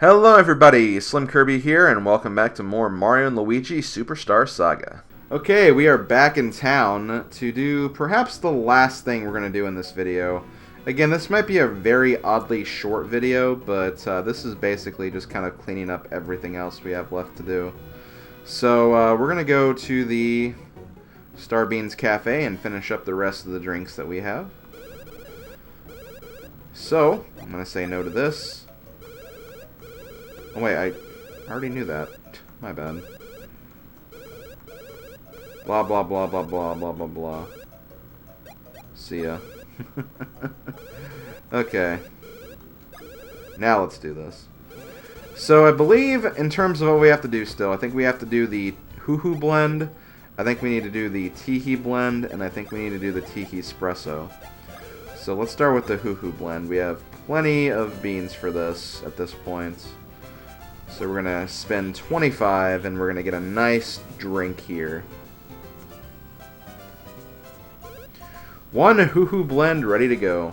Hello everybody, Slim Kirby here, and welcome back to more Mario & Luigi Superstar Saga. Okay, we are back in town to do perhaps the last thing we're going to do in this video. Again, this might be a very oddly short video, but this is basically just kind of cleaning up everything else we have left to do. So, we're going to go to the Starbeans Cafe and finish up the rest of the drinks that we have. So, I'm going to say no to this. Oh wait, I already knew that. My bad. Blah blah blah blah blah blah blah blah. See ya. Okay. Now let's do this. So I believe in terms of what we have to do still, I think we have to do the hoo-hoo blend, I think we need to do the tee-hee blend, and I think we need to do the tee-hee espresso. So let's start with the hoo-hoo blend. We have plenty of beans for this at this point. So we're going to spend 25 and we're going to get a nice drink here. One hoo-hoo blend ready to go.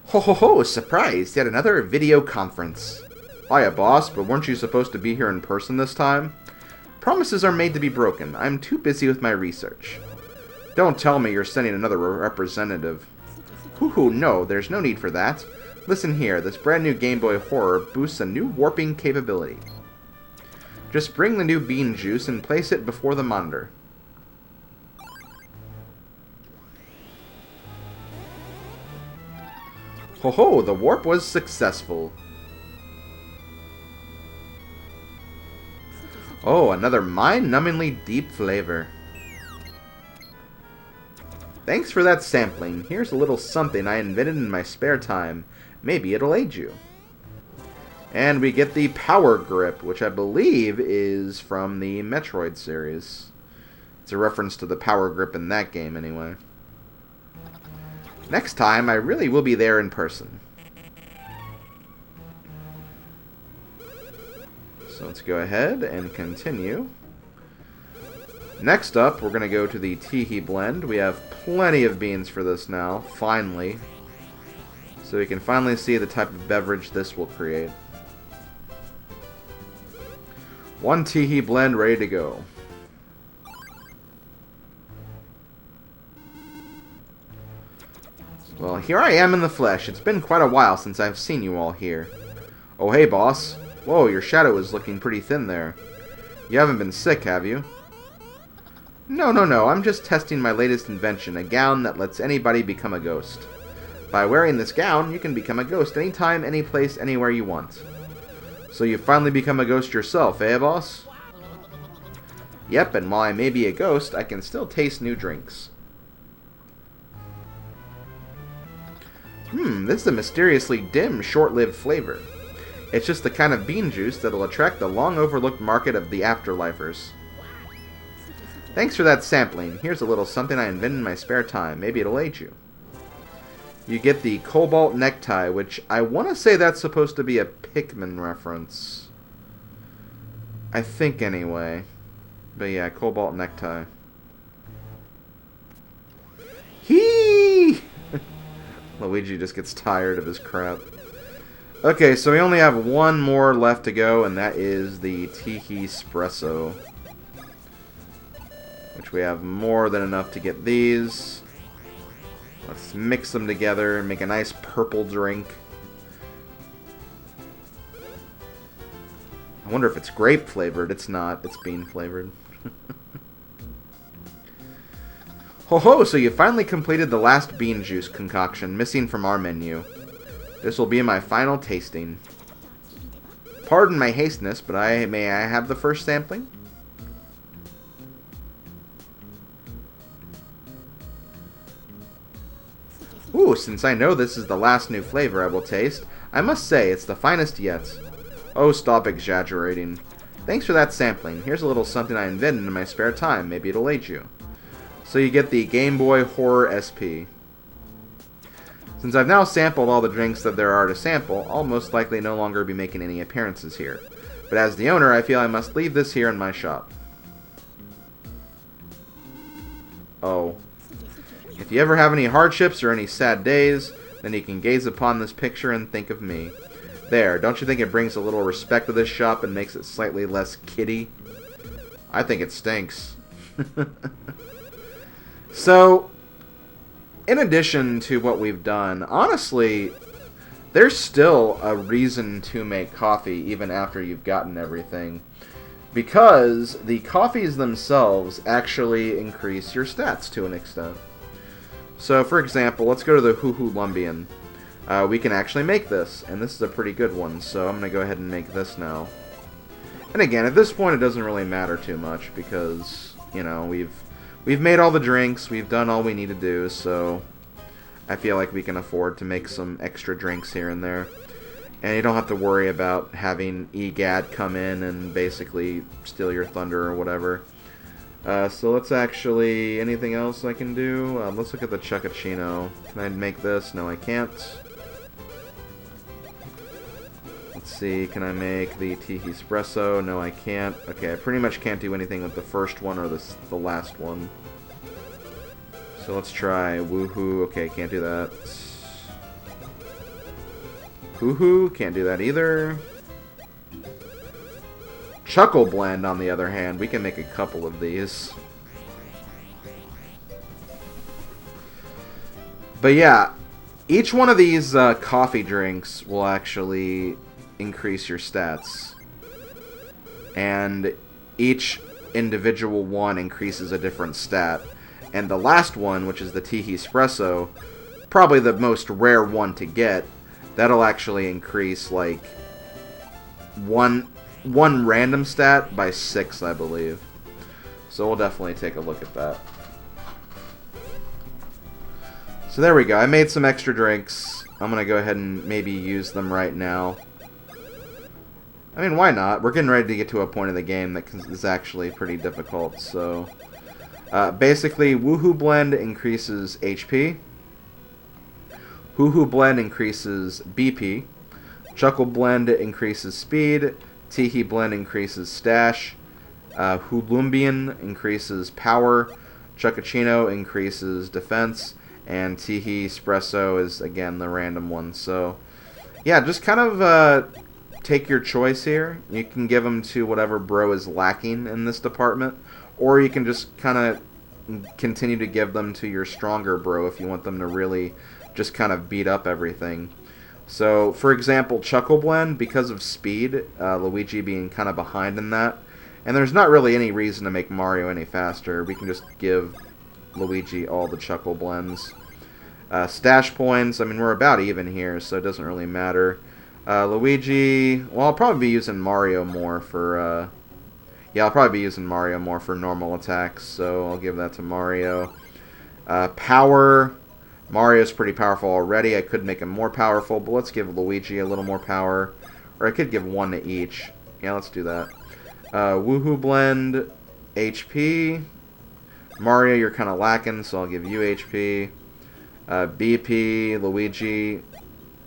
Ho ho ho, surprise, yet another video conference. Hiya boss, but weren't you supposed to be here in person this time? Promises are made to be broken. I'm too busy with my research. Don't tell me you're sending another representative. Hoo-hoo, no, there's no need for that. Listen here, this brand new Game Boy Horror boosts a new warping capability. Just bring the new bean juice and place it before the monitor. Ho-ho, the warp was successful. Oh, another mind-numbingly deep flavor. Thanks for that sampling. Here's a little something I invented in my spare time. Maybe it'll aid you. And we get the Power Grip, which I believe is from the Metroid series. It's a reference to the Power Grip in that game, anyway. Next time, I really will be there in person. So let's go ahead and continue. Next up, we're going to go to the tee-hee blend. We have plenty of beans for this now, finally. So we can finally see the type of beverage this will create. One tee-hee blend ready to go. Well, here I am in the flesh. It's been quite a while since I've seen you all here. Oh, hey, boss. Whoa, your shadow is looking pretty thin there. You haven't been sick, have you? No, I'm just testing my latest invention, a gown that lets anybody become a ghost. By wearing this gown, you can become a ghost anytime, anyplace, anywhere you want. So you finally become a ghost yourself, eh, boss? Yep, and while I may be a ghost, I can still taste new drinks. This is a mysteriously dim, short-lived flavor. It's just the kind of bean juice that'll attract the long-overlooked market of the afterlifers. Thanks for that sampling. Here's a little something I invented in my spare time. Maybe it'll aid you. You get the Cobalt Necktie, which I want to say that's supposed to be a Pikmin reference. I think, anyway. But yeah, Cobalt Necktie. Hee! Luigi just gets tired of his crap. Okay, so we only have one more left to go, and that is the tee-hee espresso. Which we have more than enough to get these. Let's mix them together and make a nice purple drink. I wonder if it's grape flavored. It's not. It's bean flavored. Ho-ho! So you finally completed the last bean juice concoction missing from our menu. This will be my final tasting. Pardon my hasteness, but may I have the first sampling? Ooh, since I know this is the last new flavor I will taste, I must say it's the finest yet. Oh, stop exaggerating. Thanks for that sampling. Here's a little something I invented in my spare time. Maybe it'll aid you. So you get the Game Boy Horror SP. Since I've now sampled all the drinks that there are to sample, I'll most likely no longer be making any appearances here. But as the owner, I feel I must leave this here in my shop. Oh. If you ever have any hardships or any sad days, then you can gaze upon this picture and think of me. There, don't you think it brings a little respect to this shop and makes it slightly less kiddie? I think it stinks. So, in addition to what we've done, honestly, there's still a reason to make coffee even after you've gotten everything. Because the coffees themselves actually increase your stats to an extent. So, for example, let's go to the Hoo-Hoo Lumbian. We can actually make this, and this is a pretty good one, so I'm going to go ahead and make this now. And again, at this point it doesn't really matter too much, because, you know, we've made all the drinks, we've done all we need to do, so I feel like we can afford to make some extra drinks here and there. And you don't have to worry about having EGAD come in and basically steal your thunder or whatever. So let's actually... anything else I can do? Let's look at the Chuckaccino. Can I make this? No, I can't. Let's see, can I make the Teehee Espresso? No, I can't. Okay, I pretty much can't do anything with the first one or the last one. So let's try Woohoo. Okay, can't do that. Hoo-Hoo, can't do that either. Chuckle Blend, on the other hand, we can make a couple of these. But yeah, each one of these coffee drinks will actually increase your stats. And each individual one increases a different stat. And the last one, which is the Teehee Espresso, probably the most rare one to get, that'll actually increase, like, one random stat by 6, I believe. So we'll definitely take a look at that. So there we go. I made some extra drinks. I'm going to go ahead and maybe use them right now. I mean, why not? We're getting ready to get to a point in the game that is actually pretty difficult, so... basically, Woohoo Blend increases HP. Hoo-Hoo Blend increases BP. Chuckle Blend increases speed. Teehee Blend increases stash. Hoolumbian increases power. Chuckaccino increases defense. And Teehee Espresso is, again, the random one. So, yeah, just kind of take your choice here. You can give them to whatever bro is lacking in this department. Or you can just kind of continue to give them to your stronger bro if you want them to really just kind of beat up everything. So, for example, Chuckle Blend, because of speed, Luigi being kind of behind in that, and there's not really any reason to make Mario any faster. We can just give Luigi all the Chuckle Blends. Stash points, I mean, we're about even here, so it doesn't really matter. Luigi, well, I'll probably be using Mario more for, yeah, I'll probably be using Mario more for normal attacks, so I'll give that to Mario. Power, Mario's pretty powerful already. I could make him more powerful, but let's give Luigi a little more power. Or I could give one to each. Yeah, let's do that. Woohoo Blend, HP. Mario, you're kind of lacking, so I'll give you HP. BP, Luigi,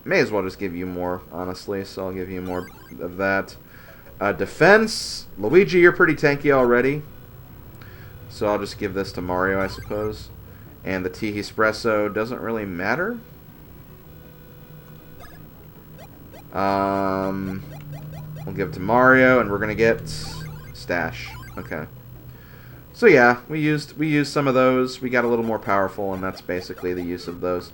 may as well just give you more, honestly, so I'll give you more of that. Defense, Luigi, you're pretty tanky already, so I'll just give this to Mario, I suppose. And the Teehee Espresso doesn't really matter. We'll give it to Mario, and we're gonna get Stash. Okay. So yeah, we used some of those. We got a little more powerful, and that's basically the use of those.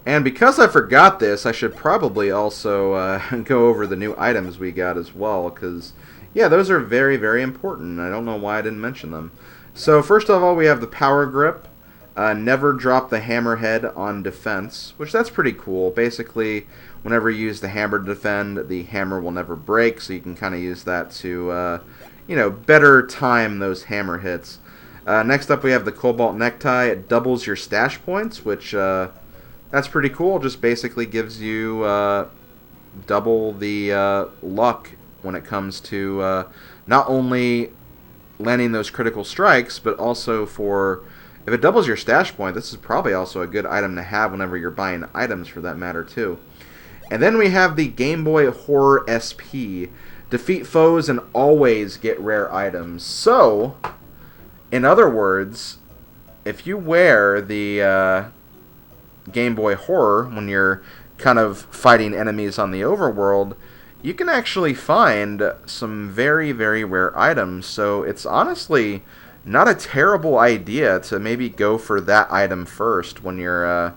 And because I forgot this, I should probably also go over the new items we got as well, because yeah, those are very, very important. I don't know why I didn't mention them. So first of all, we have the Power Grip. Never drop the hammerhead on defense, which that's pretty cool. Basically, whenever you use the hammer to defend, the hammer will never break, so you can kind of use that to, you know, better time those hammer hits. Next up, we have the Cobalt Necktie. It doubles your stash points, which that's pretty cool. Just basically gives you double the luck when it comes to not only landing those critical strikes, but also for... if it doubles your stash point, this is probably also a good item to have whenever you're buying items, for that matter, too. And then we have the Game Boy Horror SP. Defeat foes and always get rare items. So, in other words, if you wear the Game Boy Horror when you're kind of fighting enemies on the overworld, you can actually find some very, very rare items. So it's honestly not a terrible idea to maybe go for that item first when you're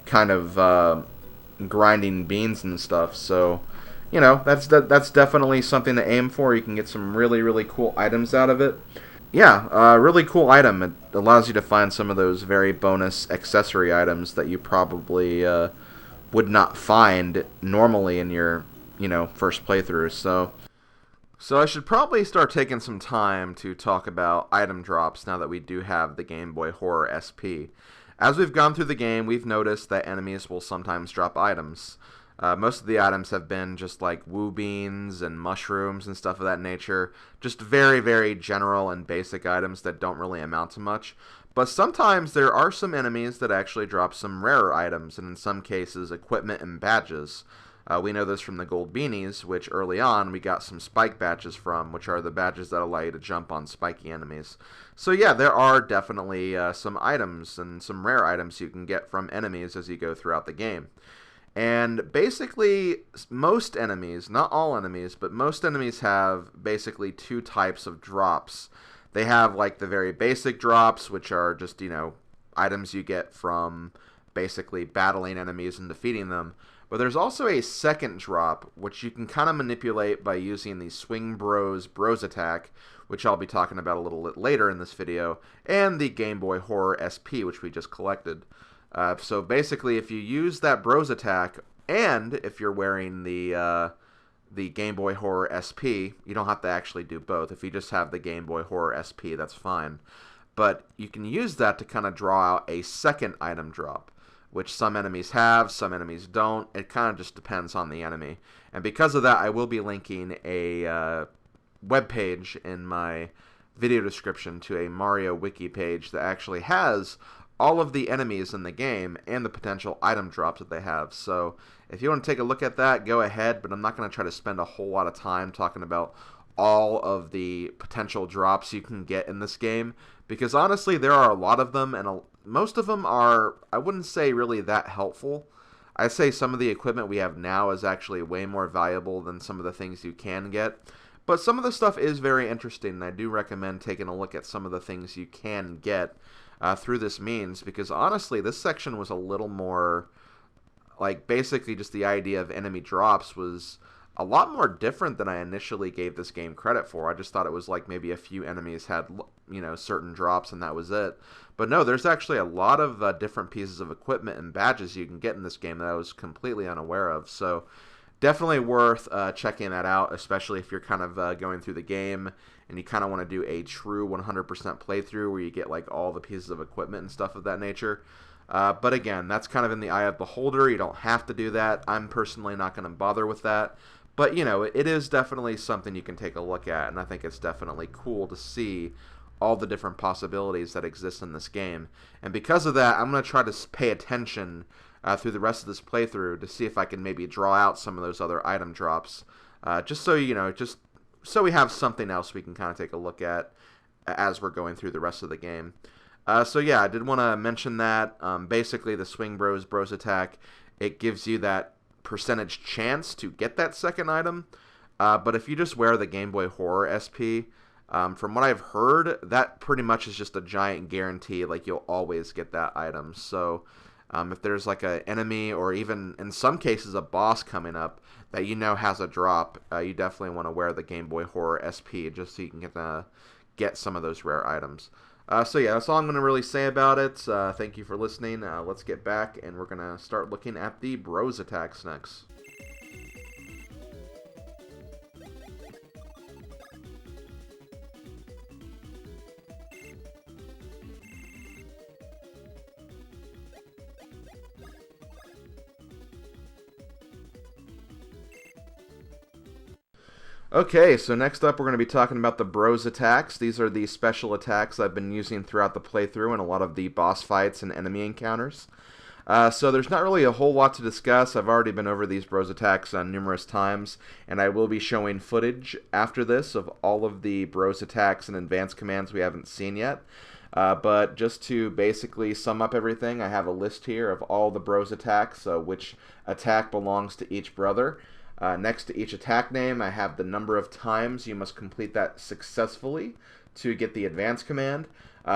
kind of grinding beans and stuff. So, you know, that's definitely something to aim for. You can get some really, really cool items out of it. Yeah, really cool item. It allows you to find some of those very bonus accessory items that you probably would not find normally in your, first playthrough. So I should probably start taking some time to talk about item drops now that we do have the Game Boy Horror SP. As we've gone through the game, we've noticed that enemies will sometimes drop items. Most of the items have been just like woo beans and mushrooms and stuff of that nature. Just very, very general and basic items that don't really amount to much. But sometimes there are some enemies that actually drop some rarer items, and in some cases, equipment and badges. We know this from the gold beanies, which early on we got some spike badges from, which are the badges that allow you to jump on spiky enemies. So yeah, there are definitely some items and some rare items you can get from enemies as you go throughout the game. And basically, most enemies, not all enemies, but most enemies have basically two types of drops. They have like the very basic drops, which are just, items you get from basically battling enemies and defeating them. But there's also a second drop, which you can kind of manipulate by using the Swing Bros attack, which I'll be talking about a little bit later in this video, and the Game Boy Horror SP, which we just collected. So basically, if you use that Bros attack, and if you're wearing the Game Boy Horror SP, you don't have to actually do both. If you just have the Game Boy Horror SP, that's fine. But you can use that to kind of draw out a second item drop, which some enemies have, some enemies don't. It kind of just depends on the enemy. And because of that, I will be linking a web page in my video description to a Mario wiki page that actually has all of the enemies in the game and the potential item drops that they have. So if you want to take a look at that, go ahead, but I'm not going to try to spend a whole lot of time talking about all of the potential drops you can get in this game, because honestly there are a lot of them, and most of them are, I wouldn't say really that helpful. I say some of the equipment we have now is actually way more valuable than some of the things you can get. But some of the stuff is very interesting, and I do recommend taking a look at some of the things you can get through this means, because honestly, this section was a little more, like, basically just the idea of enemy drops was a lot more different than I initially gave this game credit for. I just thought it was like maybe a few enemies had, certain drops and that was it. But no, there's actually a lot of different pieces of equipment and badges you can get in this game that I was completely unaware of. So definitely worth checking that out, especially if you're kind of going through the game and you kind of want to do a true 100% playthrough where you get like all the pieces of equipment and stuff of that nature. But again, that's kind of in the eye of the beholder. You don't have to do that. I'm personally not going to bother with that. But, it is definitely something you can take a look at, and I think it's definitely cool to see all the different possibilities that exist in this game. And because of that, I'm going to try to pay attention through the rest of this playthrough to see if I can maybe draw out some of those other item drops, just so, just so we have something else we can kind of take a look at as we're going through the rest of the game. So yeah, I did want to mention that. Basically, the Swing Bros attack, it gives you that percentage chance to get that second item. But if you just wear the Game Boy Horror SP, from what I've heard, that pretty much is just a giant guarantee. Like, you'll always get that item. So if there's like an enemy or even in some cases a boss coming up that has a drop, you definitely want to wear the Game Boy Horror SP just so you can get some of those rare items. So yeah, that's all I'm going to really say about it. Thank you for listening. Let's get back, and we're going to start looking at the Bros attacks next. Okay, so next up we're going to be talking about the Bros attacks. These are the special attacks I've been using throughout the playthrough and a lot of the boss fights and enemy encounters. So there's not really a whole lot to discuss. I've already been over these Bros attacks numerous times, and I will be showing footage after this of all of the Bros attacks and advanced commands we haven't seen yet. But just to basically sum up everything, I have a list here of all the bros attacks, which attack belongs to each brother. Next to each attack name, I have the number of times you must complete that successfully to get the advance command.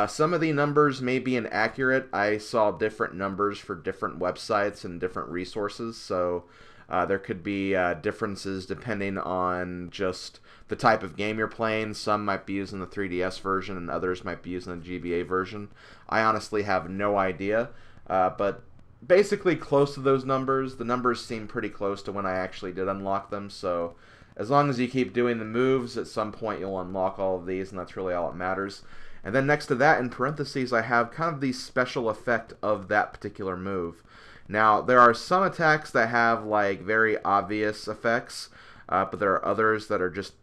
Some of the numbers may be inaccurate. I saw different numbers for different websites and different resources, so there could be differences depending on just the type of game you're playing. Some might be using the 3DS version and others might be using the GBA version. I honestly have no idea, but basically close to those numbers. The numbers seem pretty close to when I actually did unlock them, so as long as you keep doing the moves, at some point you'll unlock all of these, and that's really all that matters. And then next to that, in parentheses, I have kind of the special effect of that particular move. Now, there are some attacks that have like very obvious effects, but there are others that are just,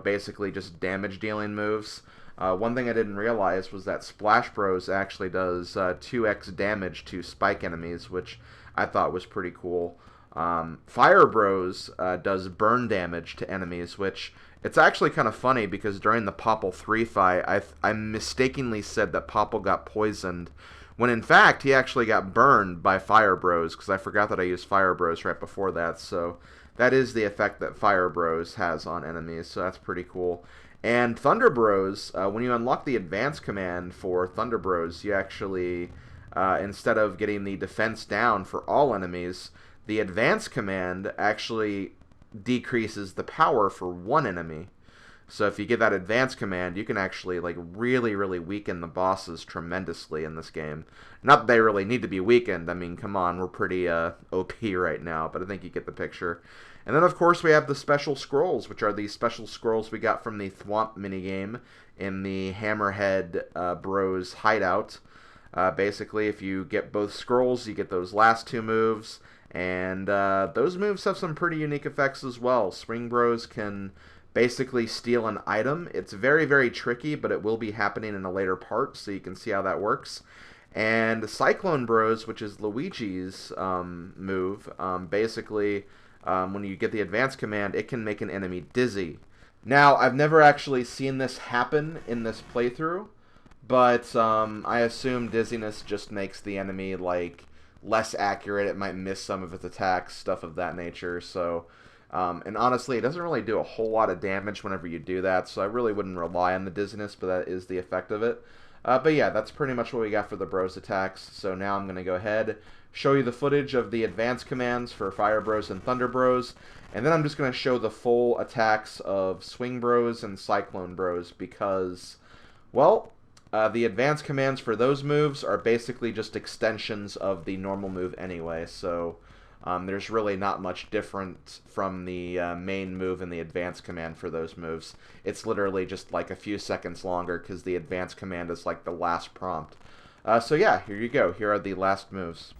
basically just damage dealing moves. One thing I didn't realize was that Splash Bros actually does 2x damage to spike enemies, which I thought was pretty cool. Fire Bros does burn damage to enemies, which it's actually kind of funny because during the Popple 3 fight, I mistakenly said that Popple got poisoned, when in fact he actually got burned by Fire Bros, because I forgot that I used Fire Bros right before that, so that is the effect that Fire Bros has on enemies, so that's pretty cool. And Thunder Bros, when you unlock the advance command for Thunder Bros, you actually, instead of getting the defense down for all enemies, the advance command actually decreases the power for one enemy. So if you get that advance command, you can actually like really, really weaken the bosses tremendously in this game. Not that they really need to be weakened. I mean, come on, we're pretty OP right now, but I think you get the picture. And then of course we have the special scrolls, which are the special scrolls we got from the Thwomp minigame in the Hammerhead Bros hideout. Basically, if you get both scrolls, you get those last two moves, and those moves have some pretty unique effects as well. Swing Bros can basically steal an item. It's very, very tricky, but it will be happening in a later part, so you can see how that works. And Cyclone Bros, which is Luigi's move, basically, when you get the advance command, it can make an enemy dizzy. Now, I've never actually seen this happen in this playthrough, but I assume dizziness just makes the enemy, like, less accurate. It might miss some of its attacks, stuff of that nature, so... and honestly, it doesn't really do a whole lot of damage whenever you do that, so I really wouldn't rely on the dizziness, but that is the effect of it. But yeah, that's pretty much what we got for the Bros attacks, so now I'm going to go ahead, show you the footage of the advance commands for Fire Bros and Thunder Bros, and then I'm just going to show the full attacks of Swing Bros and Cyclone Bros, because, well, the advance commands for those moves are basically just extensions of the normal move anyway, so... there's really not much different from the main move and the advance command for those moves. It's literally just like a few seconds longer because the advance command is like the last prompt. So yeah, here you go. Here are the last moves.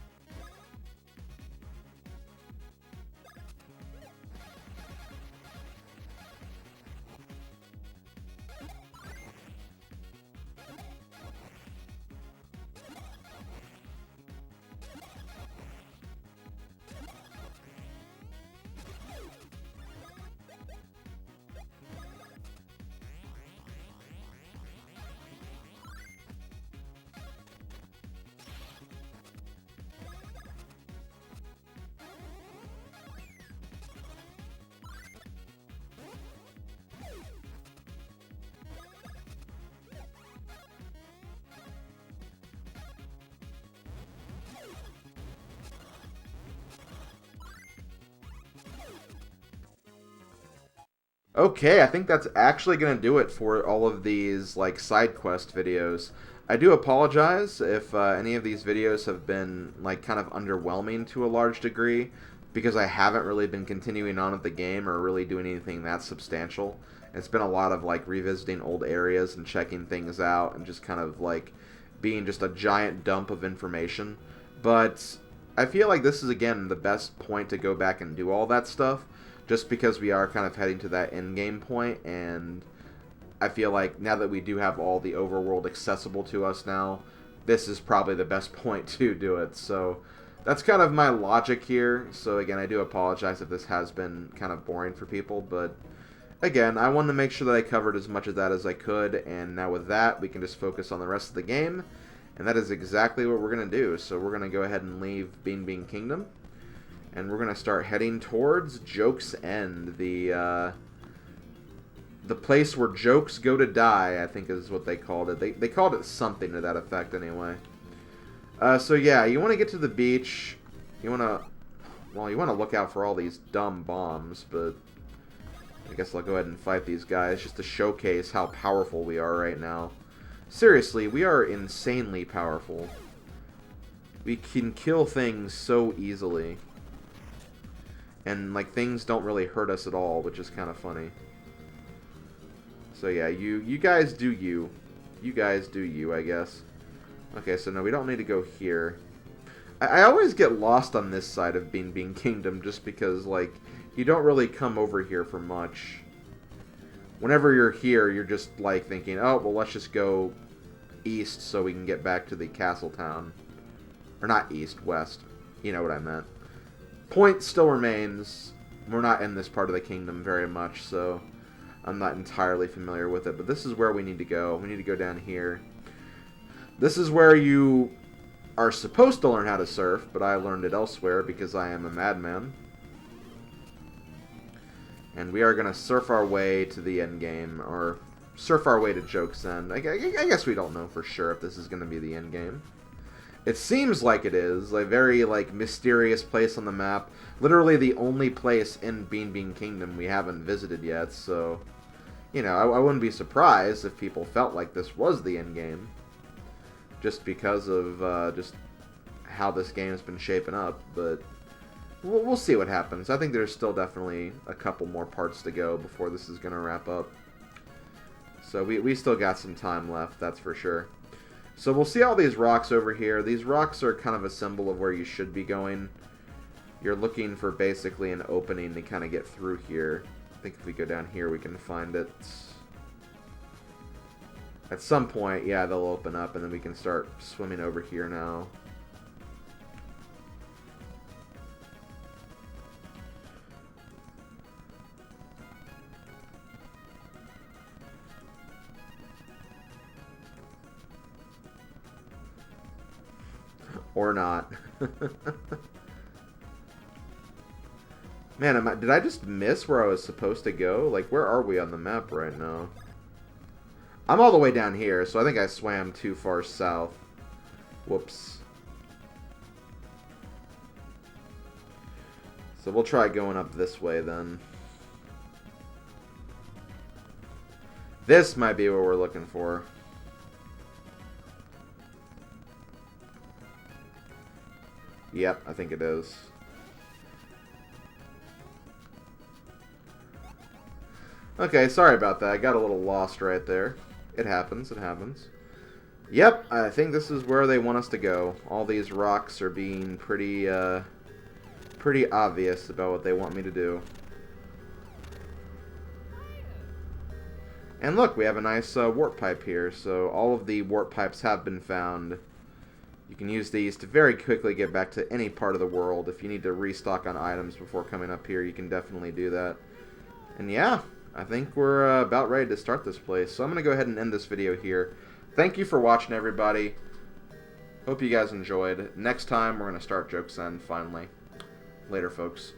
Okay, I think that's actually going to do it for all of these, like, side quest videos. I do apologize if any of these videos have been, like, kind of underwhelming to a large degree, because I haven't really been continuing on with the game or really doing anything that substantial. It's been a lot of, like, revisiting old areas and checking things out and just kind of, like, being just a giant dump of information. But I feel like this is, again, the best point to go back and do all that stuff, just because we are kind of heading to that end game point, and I feel like now that we do have all the overworld accessible to us now, this is probably the best point to do it. So that's kind of my logic here. So again, I do apologize if this has been kind of boring for people, but Again, I wanted to make sure that I covered as much of that as I could, and now with that, we can just focus on the rest of the game, and that is exactly what we're going to do. So we're going to go ahead and leave Bean Bean Kingdom, and we're going to start heading towards Joke's End, the place where jokes go to die, I think is what they called it. They called it something to that effect anyway. So yeah, you want to get to the beach. You want to, well, you want to look out for all these dumb bombs, but I guess I'll go ahead and fight these guys just to showcase how powerful we are right now. Seriously, we are insanely powerful. We can kill things so easily. And, like, things don't really hurt us at all, which is kind of funny. So yeah, you guys do you. You guys do you, I guess. Okay, so no, we don't need to go here. I always get lost on this side of Bean Bean Kingdom just because, like, you don't really come over here for much. Whenever you're here, you're just, like, thinking, oh, well, let's just go east so we can get back to the castle town. Or not east, west. You know what I meant. Point still remains. We're not in this part of the kingdom very much, so I'm not entirely familiar with it. But this is where we need to go. We need to go down here. This is where you are supposed to learn how to surf, but I learned it elsewhere because I am a madman. And we are going to surf our way to the end game, or surf our way to Joke's End. I guess we don't know for sure if this is going to be the end game. It seems like it is. A very, like, mysterious place on the map. Literally the only place in Bean Bean Kingdom we haven't visited yet, so, you know, I wouldn't be surprised if people felt like this was the end game. Just because of, just how this game has been shaping up, but we'll see what happens. I think there's still definitely a couple more parts to go before this is going to wrap up. So we still got some time left, that's for sure. So we'll see all these rocks over here. These rocks are kind of a symbol of where you should be going. You're looking for basically an opening to kind of get through here. I think if we go down here we can find it. At some point, yeah, they'll open up and then we can start swimming over here now. Or not. Man, did I just miss where I was supposed to go? Like, where are we on the map right now? I'm all the way down here, so I think I swam too far south. Whoops. So we'll try going up this way then. This might be what we're looking for. Yep, I think it is. Okay, sorry about that. I got a little lost right there. It happens, it happens. Yep, I think this is where they want us to go. All these rocks are being pretty obvious about what they want me to do. And look, we have a nice warp pipe here, so all of the warp pipes have been found. You can use these to very quickly get back to any part of the world. If you need to restock on items before coming up here, you can definitely do that. And yeah, I think we're about ready to start this place. So I'm going to go ahead and end this video here. Thank you for watching, everybody. Hope you guys enjoyed. Next time, we're going to start Joke's End, finally. Later, folks.